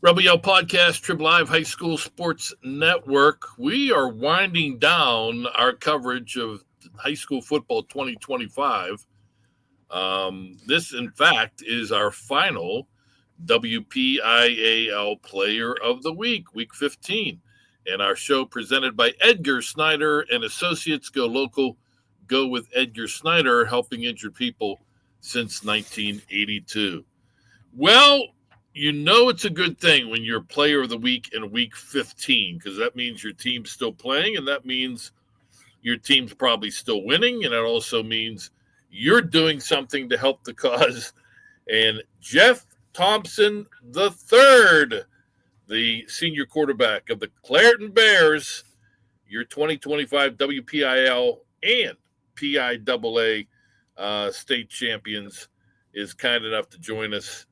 WPIAL Podcast, Trib Live High School Sports Network. We are winding down our coverage of high school football 2025. This, in fact, is our final WPIAL Player of the Week 15. And our show presented by Edgar Snyder and Associates. Go local, go with Edgar Snyder, helping injured people since 1982. Well, you know it's a good thing when you're player of the week in week 15, because that means your team's still playing, and that means your team's probably still winning, and it also means you're doing something to help the cause. And Jeff Thompson III, the senior quarterback of the Clairton Bears, your 2025 WPIL and PIAA state champions, is kind enough to join us.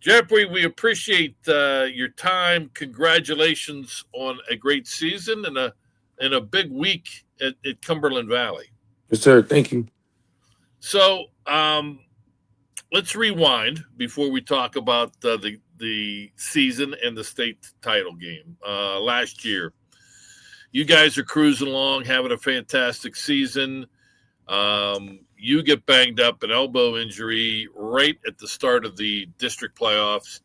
Jeffrey, we appreciate your time. Congratulations on a great season and a big week at Cumberland Valley. Yes, sir. Thank you. So let's rewind before we talk about the season and the state title game. Last year, you guys are cruising along, having a fantastic season. You get banged up, an elbow injury right at the start of the district playoffs,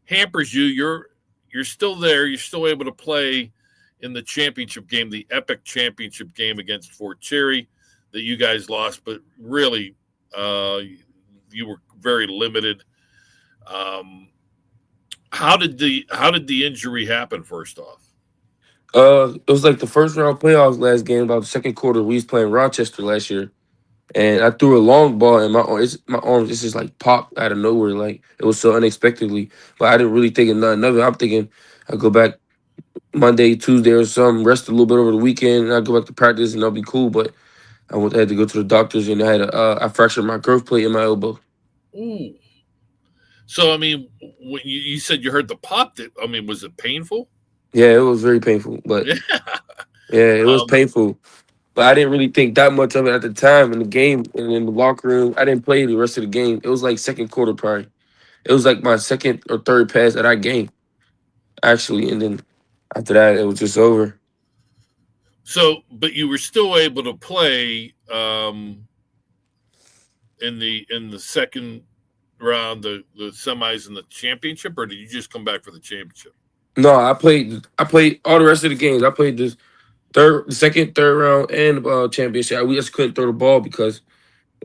hampers you. You're still there. You're still able to play in the championship game, the epic championship game against Fort Cherry that you guys lost, but really you were very limited. How did the injury happen first off? It was like the first round playoffs last game, about the second quarter. We was playing Rochester last year, and I threw a long ball, and my arm just like popped out of nowhere, like it was so unexpectedly. But I didn't really think of nothing of it. I'm thinking I go back Monday, Tuesday, or something, rest a little bit over the weekend, and I go back to practice, and I'll be cool. But had to go to the doctors, and I fractured my growth plate in my elbow. Ooh. So I mean, when you said you heard the pop, was it painful? Yeah, it was very painful, but Yeah. yeah, it was painful. But I didn't really think that much of it at the time in the game and in the locker room. I didn't play the rest of the game. It was like second quarter probably. It was like my second or third pass of that game, actually. And then after that, it was just over. So, but you were still able to play in the second round, the semis and the championship, or did you just come back for the championship? No, I played. I played all the rest of the games. I played the second, third round, and championship. We just couldn't throw the ball because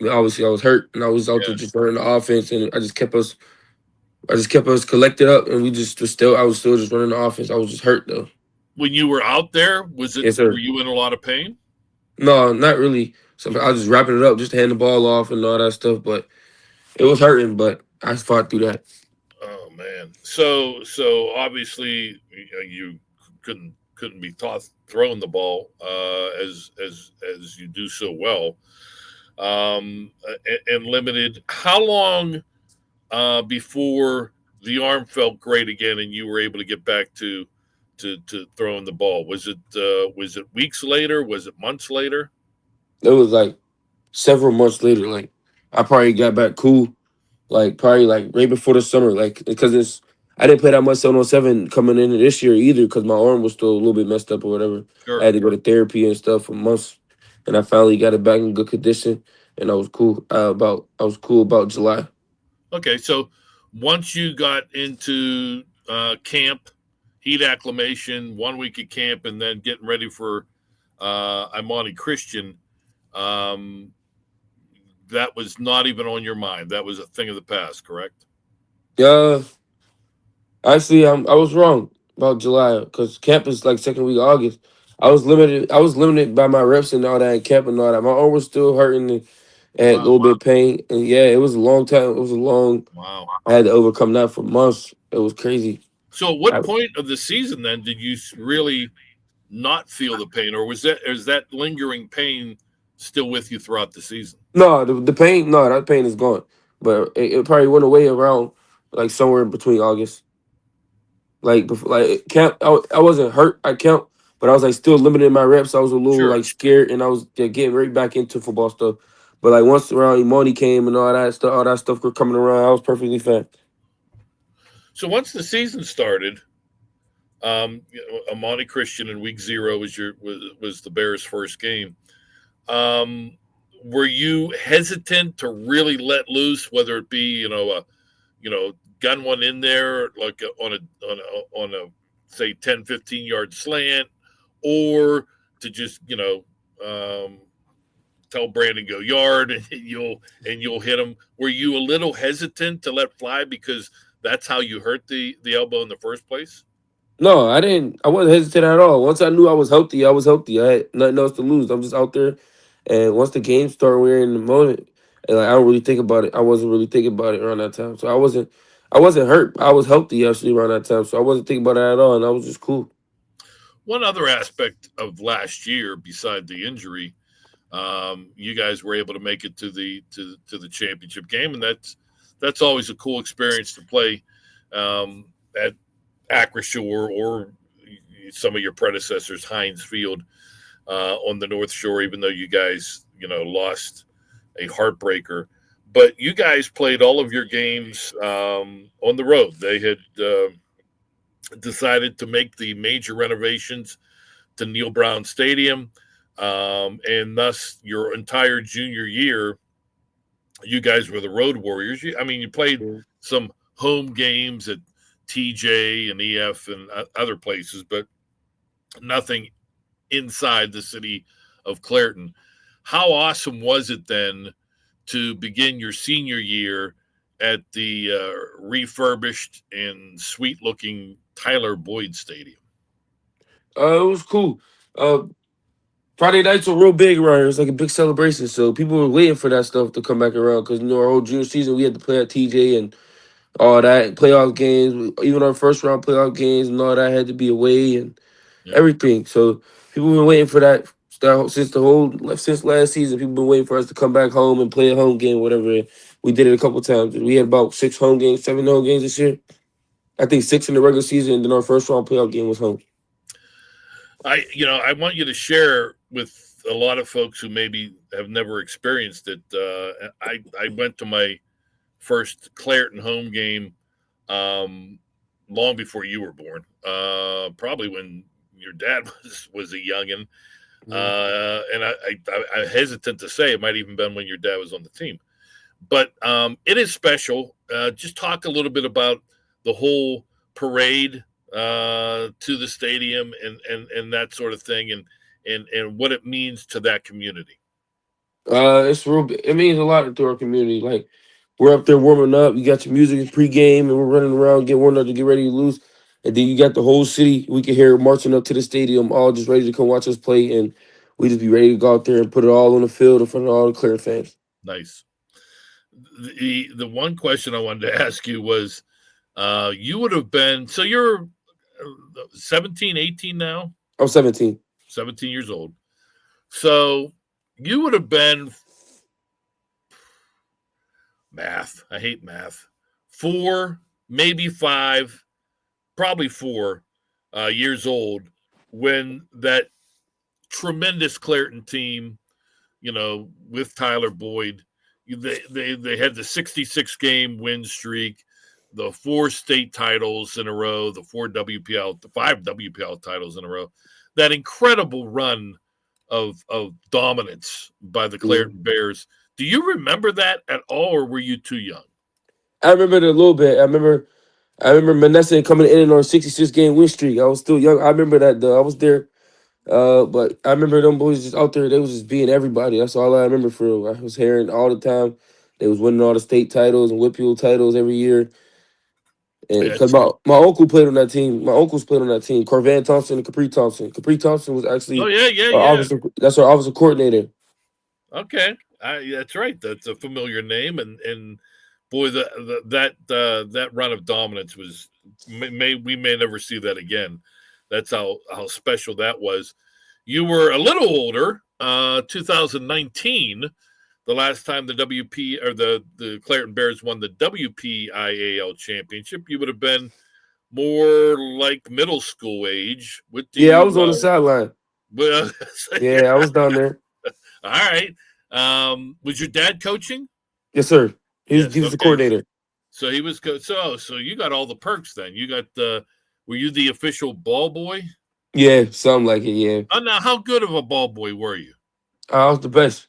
obviously I was hurt and I was out there Yeah. just running the offense, and I just kept us collected up, and we just was still. I was still just running the offense. I was just hurt though. When you were out there, Yes, were sir. you in a lot of pain? No, not really. So I was just wrapping it up, just to hand the ball off and all that stuff. But it was hurting, but I fought through that. Oh man. So obviously you couldn't be taught throwing the ball as you do so well, and limited. How long before the arm felt great again and you were able to get back to throwing the ball? Was it weeks later? Was it months later? It was like several months later. Like I probably got back cool, like probably like right before the summer, like because I didn't play that much 7-on-7 coming in this year either because my arm was still a little bit messed up or whatever. I Sure. had to go to therapy and stuff for months, and I finally got it back in good condition, and I was cool. I was cool about July. Okay, so once you got into camp, heat acclimation, 1 week at camp, and then getting ready for Imani Christian, um, that was not even on your mind. That was a thing of the past, correct? Yeah, actually, I was wrong about July because camp is like second week of August. I was limited by my reps and all that in camp and all that. My arm was still hurting and had a Wow. little bit of pain. And yeah, it was a long time. It was a long. Wow. I had to overcome that for months. It was crazy. So, at I, what point of the season then did you really not feel the pain, or is that lingering pain still with you throughout the season? no, the pain. No, that pain is gone. But it probably went away around like somewhere in between August. Like before, like camp, I wasn't hurt at camp, but I was like still limited in my reps. I was a little Sure. like scared, and I was getting right back into football stuff. But like once around Imani came and all that stuff were coming around, I was perfectly fine. So once the season started, Amani Christian in week 0 was the Bears' first game. Um, were you hesitant to really let loose, whether it be gun one in there like on a say 10, 15 yard slant, or to just tell Brandon go yard and you'll hit him? Were you a little hesitant to let fly because that's how you hurt the elbow in the first place? No, I didn't. I wasn't hesitant at all. Once I knew I was healthy, I was healthy. I had nothing else to lose. I'm just out there, and once the game started, we are in the moment. And like, I don't really think about it. I wasn't really thinking about it around that time, so I wasn't. I wasn't hurt. I was healthy actually around that time, so I wasn't thinking about it at all, and I was just cool. One other aspect of last year, beside the injury, you guys were able to make it to the championship game, and that's always a cool experience to play at Acrisure or some of your predecessors, Heinz Field, on the North Shore. Even though you guys lost a heartbreaker, but you guys played all of your games on the road. They had decided to make the major renovations to Neil Brown Stadium, and thus your entire junior year, you guys were the road warriors. You played Yeah. some home games at TJ and EF and other places, but nothing inside the city of Clairton. How awesome was it then to begin your senior year at the refurbished and sweet looking Tyler Boyd Stadium? It was cool. Uh, Friday nights were real big around here. It was like a big celebration, so people were waiting for that stuff to come back around because our whole junior season we had to play at TJ and all that playoff games, even our first round playoff games and all that had to be away and Yeah, everything. So people been waiting for that since last season. People been waiting for us to come back home and play a home game, whatever. We did it a couple times. We had about 6 home games, 7 home games this year. I think 6 in the regular season, and then our first round playoff game was home. I want you to share with a lot of folks who maybe have never experienced it. I went to my first Clairton home game long before you were born. Probably when your dad was a youngin. Yeah. And I hesitant to say it might even been when your dad was on the team, but it is special. Just talk a little bit about the whole parade to the stadium and that sort of thing, and what it means to that community. It's real. It means a lot to our community. Like we're up there warming up. You got your music pregame, and we're running around, get warmed up to get ready to lose. And then you got the whole city. We can hear marching up to the stadium, all just ready to come watch us play, and we just be ready to go out there and put it all on the field in front of all the Claire fans. Nice. The one question I wanted to ask you was, you would have been, so you're 17, 18 now, I'm 17. 17 years old. So you would have been math. I hate math. 4, maybe 5, probably 4 years old when that tremendous Clairton team, with Tyler Boyd, they had the 66 game win streak, the 4 state titles in a row, the 5 WPIAL titles in a row, that incredible run of dominance by the Yeah. Clairton Bears. Do you remember that at all, or were you too young? I remember it a little bit. I remember Manessa coming in on a 66 game win streak. I was still young. I remember that though. I was there. But I remember them boys just out there. They was just being everybody. That's all I remember for real. I was hearing all the time. They was winning all the state titles and WPIAL titles every year. And because It's my uncle played on that team. My uncles played on that team. Corvan Thompson and Capri Thompson. Capri Thompson was Oh actually yeah, yeah, our yeah. officer. That's our officer coordinator. Okay, that's right. That's a familiar name, and boy, that run of dominance was we may never see that again. That's how special that was. You were a little older, 2019, the last time the WP or the Clairton Bears won the WPIAL championship. You would have been more like middle school age. What do Yeah, I you? was on the sideline. Well, Yeah, I was down there. all right. Was your dad coaching? Yes, sir. He was Yes. he was the Okay. coordinator. So he was so you got all the perks then. You got were you the official ball boy? Yeah, something like it. Yeah, Now how good of a ball boy were you? I was the best.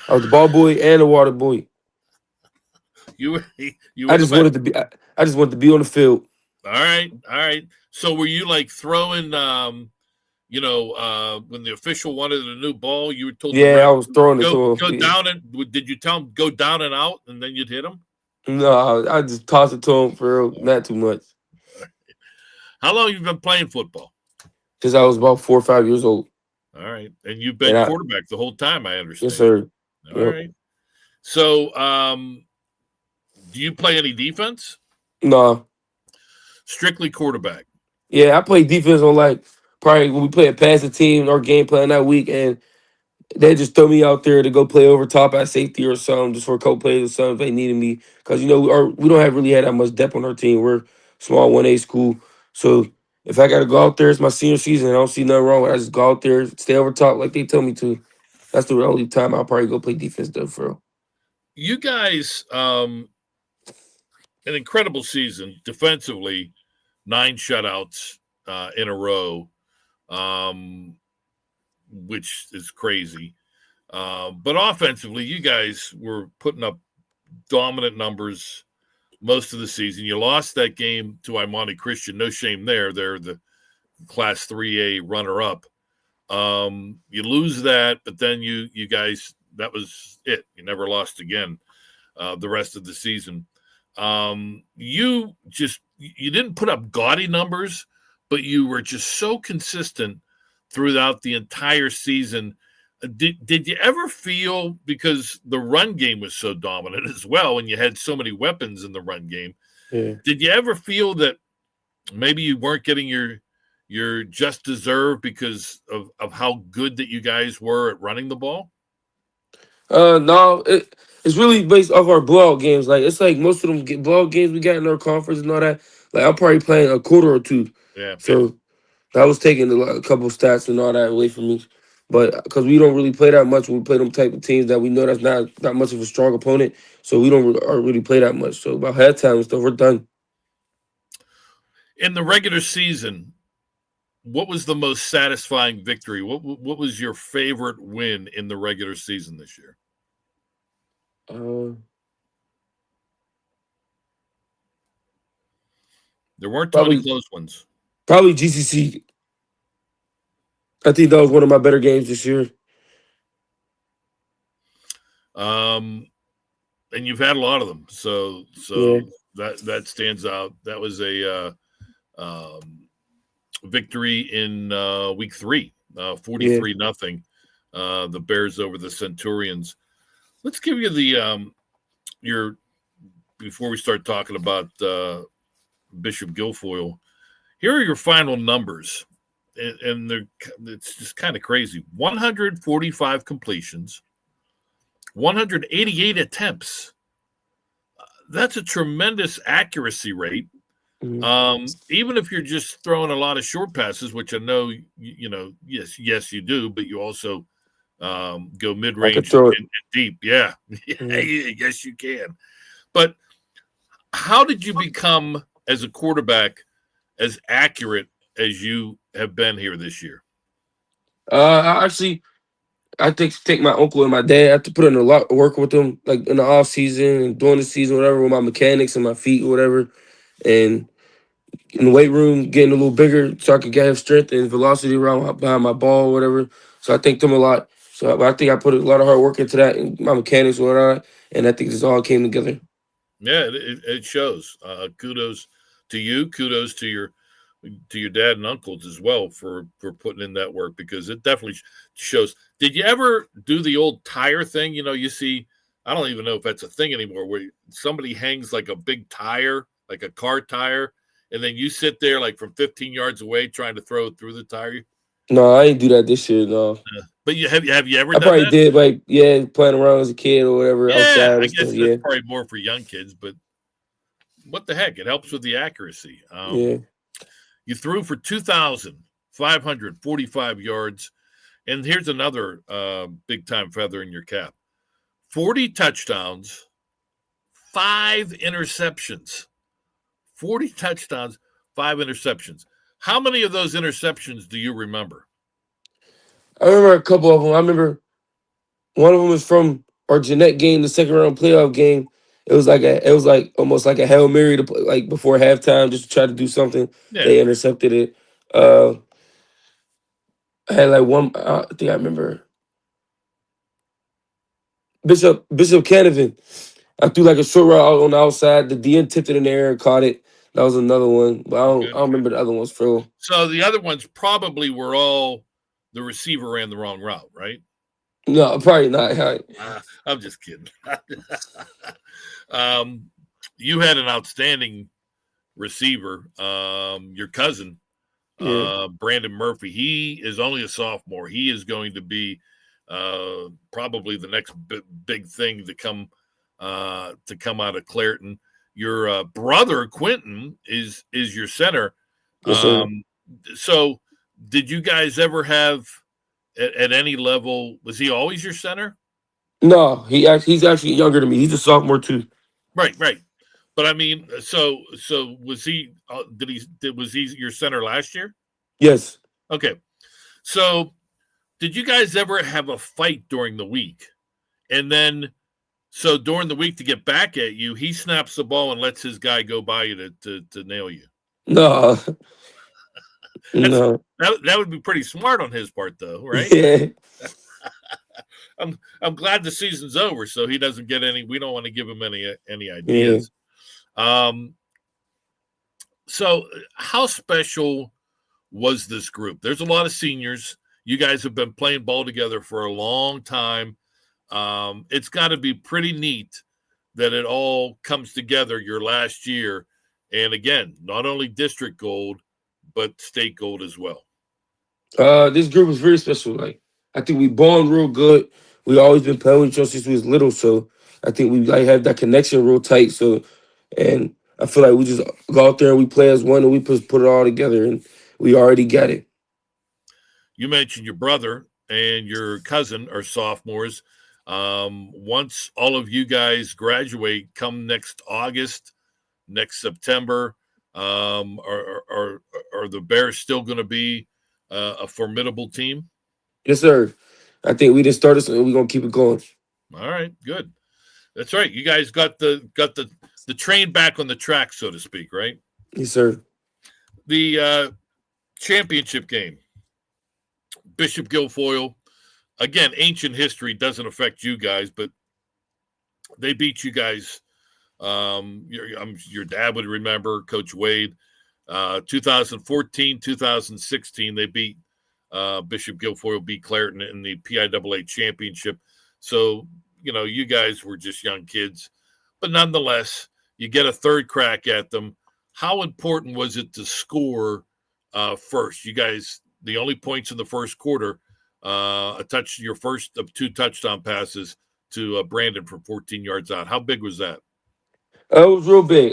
I was the ball boy and the water boy. You were you I were the just best. wanted to be. I just wanted to be on the field. All right, all right. So were you like throwing when the official wanted a new ball, you were told the Yeah, I ref was throwing it go to go him. down and did you tell him go down and out and then you'd hit him? No, I just tossed it to him for real, not too much. How long you been playing football? Since I was about 4 or 5 years old. All right, and you've And been quarterback the whole time, I yes, understand. sir. All Yep. right. So, do you play any defense? No. Strictly quarterback. Yeah, I play defense on like probably when we play a passing team or game plan that week, and they just throw me out there to go play over top at safety or something, just for a couple plays or something if they needed me. Because we don't have really had that much depth on our team. We're small 1A school, so if I got to go out there, it's my senior season. I don't see nothing wrong with it. I just go out there, stay over top like they tell me to. That's the only time I'll probably go play defense though, for real. You guys, an incredible season defensively, 9 shutouts in a row, which is crazy. But offensively, you guys were putting up dominant numbers most of the season. You lost that game to Imani Christian. No shame there. They're the Class 3A runner-up. You lose that, but then you guys, that was it. You never lost again the rest of the season. You didn't put up gaudy numbers, but you were just so consistent throughout the entire season. Did you ever feel, because the run game was so dominant as well, and you had so many weapons in the run game, Yeah. did you ever feel that maybe you weren't getting your just deserved because of how good that you guys were at running the ball? No, it's really based off our blowout games. Like it's like most of them blowout games we got in our conference and all that. Like I'm probably playing a quarter or two, Yeah. so that was taking a couple stats and all that away from me. But because we don't really play that much, when we play them type of teams that we know that's not much of a strong opponent, so we don't really play that much. So about halftime and stuff, we're done. In the regular season, what was the most satisfying victory? What was your favorite win in the regular season this year? Uh, There weren't too many probably close ones. probably GCC. I think that was one of my better games this year. And you've had a lot of them, so Yeah, that stands out. That was a victory in week 3, yeah. 43-0. The Bears over the Centurions. Let's give you the your before we start talking about Bishop Guilfoyle. Here are your final numbers, and it's just kind of crazy. 145 completions, 188 attempts. That's a tremendous accuracy rate. Mhm. Even if you're just throwing a lot of short passes, which I know, yes, you do, but you also go mid I could range and throw it. deep. Yeah, Mhm. yes, you can. But how did you become, as a quarterback, as accurate as you have been here this year? I take my uncle and my dad. I have to put in a lot of work with them, like in the off season and during the season, whatever, with my mechanics and my feet or whatever. And in the weight room, getting a little bigger so I could have strength and velocity around behind my ball, or whatever. So I thank them a lot. So I think I put a lot of hard work into that and my mechanics and whatnot. And I think this all came together. Yeah, it shows. Kudos to you. Kudos to your dad and uncles as well for putting in that work, because it definitely shows. Did you ever do the old tire thing? You see, I don't even know if that's a thing anymore, where somebody hangs like a big tire, like a car tire, and then you sit there like from 15 yards away trying to throw it through the tire. No, I ain't do that this year, no. But have you ever I done probably that? did, like, yeah, playing around as a kid or whatever, Yeah, outside I and stuff, guess that's yeah. probably more for young kids, but what the heck? It helps with the accuracy. Yeah. You threw for 2,545 yards. And here's another big time feather in your cap: 40 touchdowns, 5 interceptions, 40 touchdowns, 5 interceptions. How many of those interceptions do you remember? I remember a couple of them. I remember one of them was from our Jeanette game, the second round playoff game. It was like almost like a Hail Mary to play, like before halftime, just to try to do something. Yeah. They intercepted it. I had like one. I think I remember Bishop Canavan. I threw like a short route out on the outside. The DN tipped it in the air and caught it. That was another one, but Okay. I don't remember the other ones for real. So the other ones probably were all the receiver ran the wrong route, right? No, probably not. I'm just kidding. You had an outstanding receiver, your cousin, Yeah, Brandon Murphy. He is only a sophomore. He is going to be probably the next big thing to come out of Clairton. Your brother Quentin is your center. yes, sir. So, did you guys ever have at any level? Was he always your center? No, he's actually younger than me. He's a sophomore too. Right, right. But I mean, so was he? Was he your center last year? Yes. Okay. So, did you guys ever have a fight during the week? And then, so during the week to get back at you, he snaps the ball and lets his guy go by you to nail you. No. That's No. that would be pretty smart on his part, though, right? Yeah. I'm glad the season's over, so he doesn't get any. We don't want to give him any Yeah. ideas. Um, so how special was this group? There's a lot of seniors. You guys have been playing ball together for a long time. It's got to be pretty neat that it all comes together your last year. And again, not only district gold, but state gold as well. This group is very special. Like I think we bond real good. We always been playing with each other since we was little, so I think we like have that connection real tight. So, and I feel like we just go out there and we play as one, and we put it all together, and we already got it. You mentioned your brother and your cousin are sophomores. Once all of you guys graduate, come next August, next September, are the Bears still going to be a formidable team? Yes, sir. I think we just started, and we're gonna keep it going. All right, good. That's right. You guys got the train back on the track, so to speak, right? Yes, sir. The championship game, Bishop Guilfoyle. Again, ancient history doesn't affect you guys, but they beat you guys. Your dad would remember, Coach Wade. 2014, 2016, they beat Bishop Guilfoyle, beat Clairton in the PIAA championship. So, you guys were just young kids. But nonetheless, you get a third crack at them. How important was it to score first? You guys, the only points in the first quarter, your first of 2 touchdown passes to Brandon from 14 yards out. How big was that? It was real big.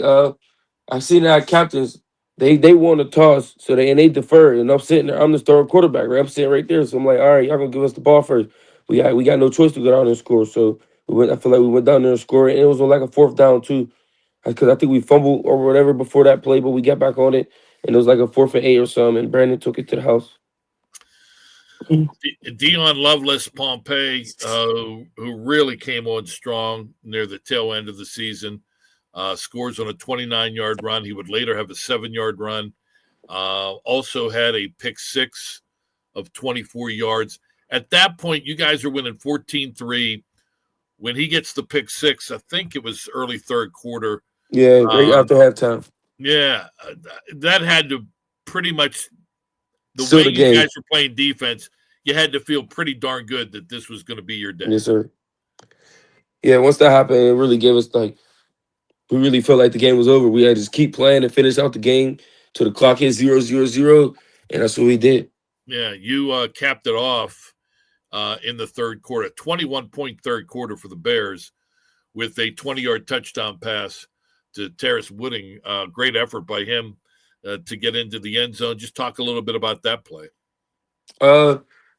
I seen our captains. They won the toss, so they deferred, and I'm sitting there. I'm the starting quarterback, right? I'm sitting right there, so I'm like, all right, y'all gonna give us the ball first. We got no choice to go down there and score. So I feel like we went down there and scored, and it was on like a fourth down too, because I think we fumbled or whatever before that play, but we got back on it, and it was like a 4th and 8 or something, and Brandon took it to the house. Dion Lovelace Pompey, who really came on strong near the tail end of the season, scores on a 29-yard run. He would later have a 7-yard run. Also had a pick six of 24 yards. At that point, you guys are winning 14-3. When he gets the pick six, I think it was early third quarter. Yeah, right after halftime. Yeah, that had to pretty much the Still way the you game. guys were playing defense. You had to feel pretty darn good that this was going to be your day. Yes, sir. Yeah, once that happened, it really gave us like we really felt like the game was over. We had to just keep playing and finish out the game till the clock hit 0-0-0, and that's what we did. Yeah, you capped it off in the third quarter, 21-point third quarter for the Bears with a 20-yard touchdown pass to Terrace Wooding. Great effort by him to get into the end zone. Just talk a little bit about that play.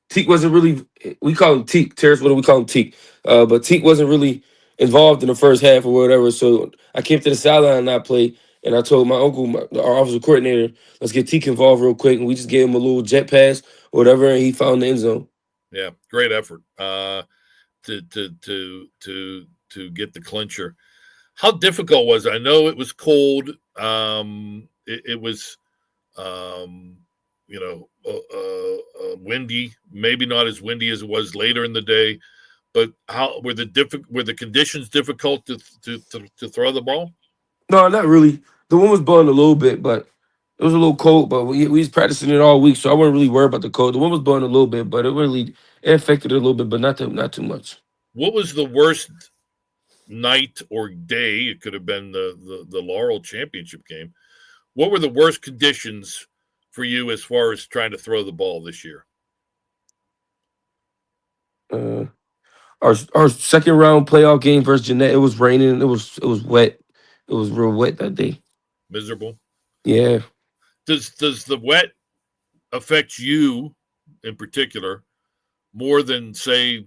Teak wasn't really. We call him Teak. Terrace Wooding, we call him Teak. But Teak wasn't really involved in the first half or whatever. So I came to the sideline and I played. And I told my uncle, our offensive coordinator, let's get Teak involved real quick. And we just gave him a little jet pass or whatever, and he found the end zone. Yeah, great effort to get the clincher. How difficult was it? I know it was cold. It was, um, windy. Maybe not as windy as it was later in the day. But how were the conditions difficult to throw the ball? No, not really. The wind was blowing a little bit, but it was a little cold. But we was practicing it all week, so I wasn't really worried about the cold. The wind was blowing a little bit, but it affected it a little bit, but not too much. What was the worst night or day? It could have been the Laurel Championship game. What were the worst conditions for you as far as trying to throw the ball this year? Uh, our second round playoff game versus Jeanette, it was raining. It was wet. It was real wet that day. Miserable. Yeah. Does the wet affect you in particular more than say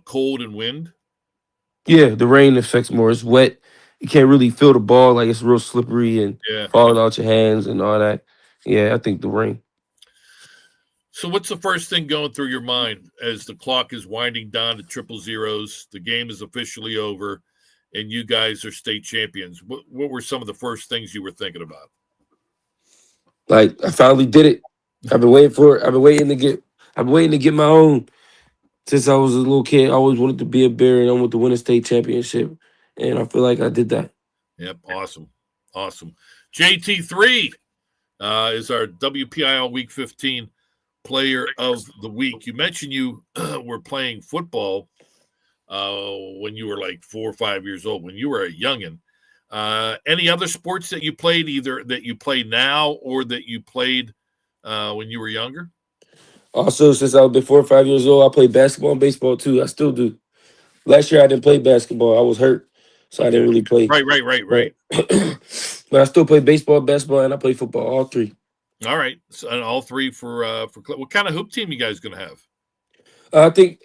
cold and wind? Yeah, the rain affects more. It's wet. You can't really feel the ball, like it's real slippery and Yeah. falling out your hands and all that. Yeah, I think the rain. So what's the first thing going through your mind as the clock is winding down to triple zeros? The game is officially over, and you guys are state champions. What were some of the first things you were thinking about? Like I finally did it. I've been waiting for it. I've been waiting to get my own since I was a little kid. I always wanted to be a Bear and I wanted to win a state championship. And I feel like I did that. Yep, awesome. JT3 is our WPIAL Week 15 Player of the Week. You mentioned you were playing football when you were like 4 or 5 years old, when you were a youngin'. Any other sports that you played, either that you play now or that you played when you were younger? Also, since I was 4 or 5 years old, I played basketball and baseball too. I still do. Last year I didn't play basketball. I was hurt, so I Okay. didn't really play. Right. But I still play baseball, basketball, and I play football. All three. All right. So, and all three for what kind of hoop team you guys going to have? I think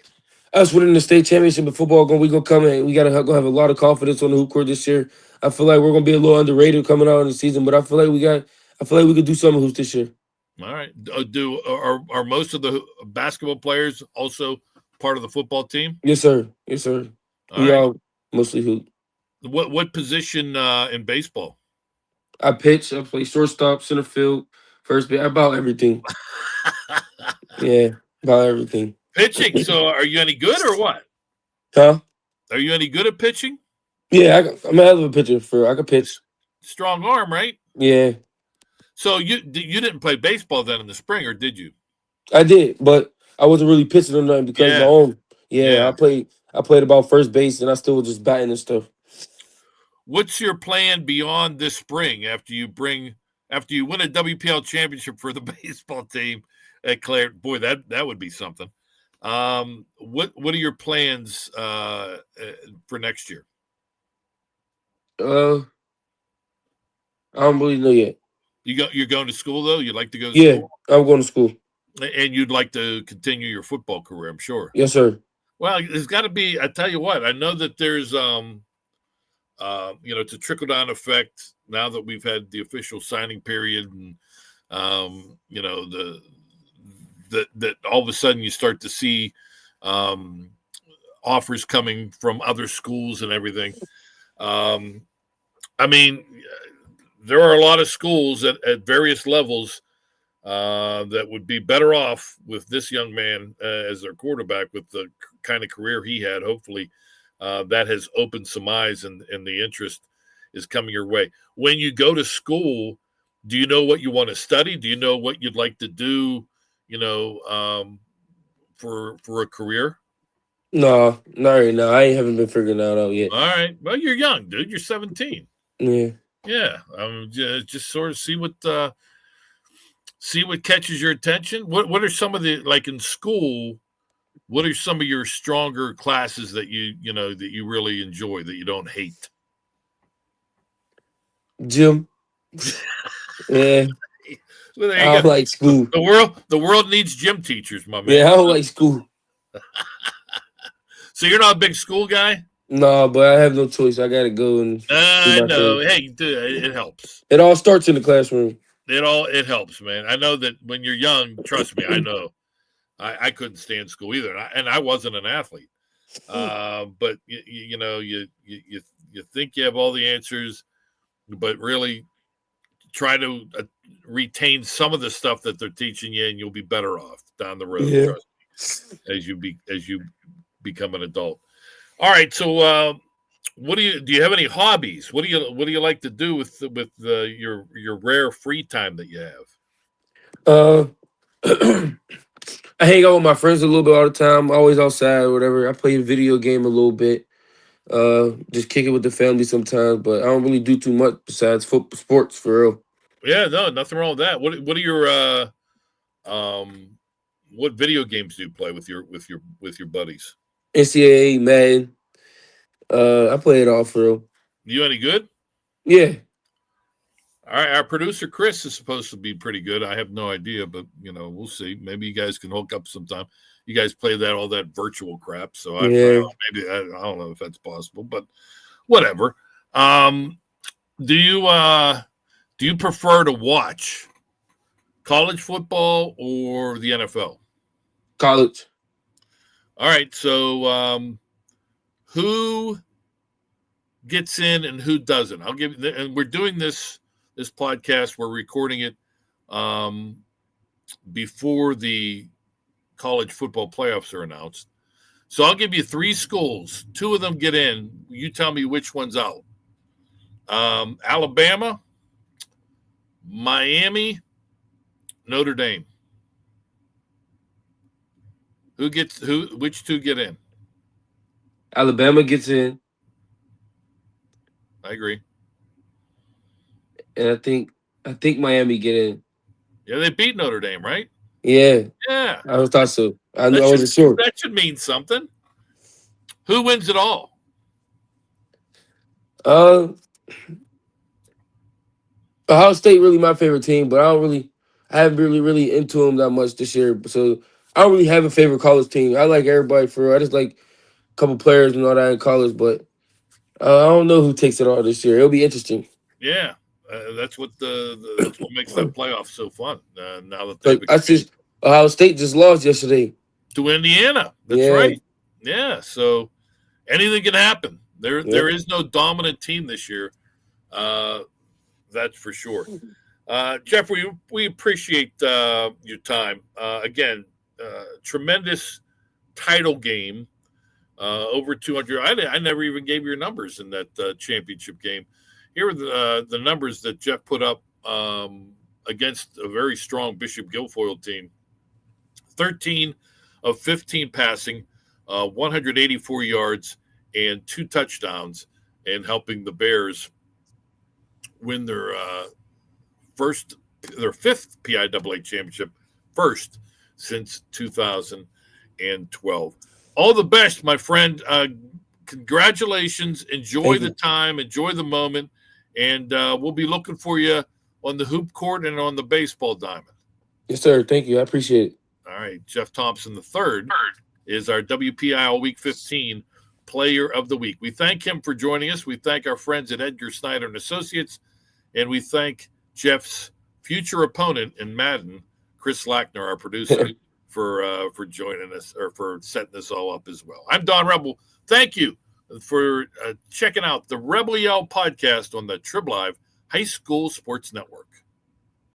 us winning the state championship in football, we gonna come in. We gotta go have a lot of confidence on the hoop court this year. I feel like we're gonna be a little underrated coming out in the season, but I feel like we could do something hoops this year. All right. Are most of the basketball players also part of the football team? Yes, sir. Yes, sir. All We right. all mostly hoop. What position in baseball? I pitch. I play shortstop, center field, first base. About everything. Yeah, about everything. Pitching. So, are you any good or what? Huh? Are you any good at pitching? Yeah, I'm a hell of a pitcher. I can pitch. Strong arm, right? Yeah, So you didn't play baseball then in the spring, or did you? I did, but I wasn't really pitching or nothing because my own. Yeah, Yeah. I played about first base, and I still was just batting and stuff. What's your plan beyond this spring after you win a WPL championship for the baseball team at Clairton? Boy, that would be something. What are your plans for next year? I don't really know yet. You're going to school though. You'd like to go to Yeah, school, I'm going to school. and you'd like to continue your football career, I'm sure. Yes, sir. Well, there's got to be. I tell you what, I know that there's it's a trickle down effect now that we've had the official signing period, and that all of a sudden you start to see offers coming from other schools and everything. I mean, there are a lot of schools at various levels that would be better off with this young man as their quarterback with the kind of career he had. Hopefully, that has opened some eyes and the interest is coming your way. When you go to school, do you know what you want to study? Do you know what you'd like to do, for a career? No, not right now. I haven't been figuring that out yet. All right. Well, you're young, dude. You're 17. Yeah. Yeah. Just sort of see what catches your attention. What are some of the, like in school, what are some of your stronger classes that that you really enjoy, that you don't hate? Gym. Yeah. Well, there I you don't go. like school. The world needs gym teachers, my man. Yeah, I don't like school. So you're not a big school guy? No, but I have no choice. I gotta go and do I my know. thing. Hey, dude, it helps. It all starts in the classroom. It helps, man. I know that when you're young, trust me, I know. I couldn't stand school either, and I wasn't an athlete. But you think you have all the answers, but really try to retain some of the stuff that they're teaching you, and you'll be better off down the road. Yeah. Trust me, as you become an adult. All right, so what do you have any hobbies? What do you like to do with your rare free time that you have? Uh, I hang out with my friends a little bit all the time. Always outside or whatever. I play a video game a little bit. Just kick it with the family sometimes, but I don't really do too much besides football sports for real. Yeah, no, nothing wrong with that. What are your um what video games do you play with your buddies? NCAA, Madden. I play it all for real. You any good? Yeah, All right, our producer Chris is supposed to be pretty good. I have no idea, but we'll see. Maybe you guys can hook up sometime. You guys play all that virtual crap, so yeah. I don't know if that's possible, but whatever. Um, do you prefer to watch college football or the NFL? College. All right, so who gets in and who doesn't? I'll give you, and we're doing this podcast. We're recording it before the college football playoffs are announced. So I'll give you 3 schools. 2 of them get in. You tell me which one's out. Alabama, Miami, Notre Dame. Which 2 get in? Alabama gets in, I agree. and I think Miami get in. Yeah, they beat Notre Dame, right? Yeah, Yeah. I thought so. I That wasn't sure. should mean something. Who wins it all? Uh, Ohio State really my favorite team, but I haven't really into them that much this year. So I don't really have a favorite college team. I like everybody for real. I just like a couple players and all that in college, but I don't know who takes it all this year. It'll be interesting. Yeah, that's what that's what makes that playoff so fun. Now that they've But Ohio State just lost yesterday. to Indiana. That's Yeah, right. Yeah, so anything can happen. yeah. There is no dominant team this year. That's for sure. Jeff, we appreciate your time. Again, tremendous title game. Over 200. I never even gave your numbers in that championship game. Here are the numbers that Jeff put up against a very strong Bishop Guilfoyle team. 13 of 15 passing, 184 yards, and 2 touchdowns, and helping the Bears win their 5th PIAA championship, first since 2012. All the best, my friend. Congratulations. Enjoy the time. Enjoy the moment. And we'll be looking for you on the hoop court and on the baseball diamond. Yes, sir. Thank you. I appreciate it. All right. Jeff Thompson III is our WPIAL Week 15 Player of the Week. We thank him for joining us. We thank our friends at Edgar Snyder and Associates. And we thank Jeff's future opponent in Madden, Chris Lackner, our producer, for joining us or for setting this all up as well. I'm Don Rebel. Thank you for checking out the Rebel Yell podcast on the Trib Live High School Sports Network.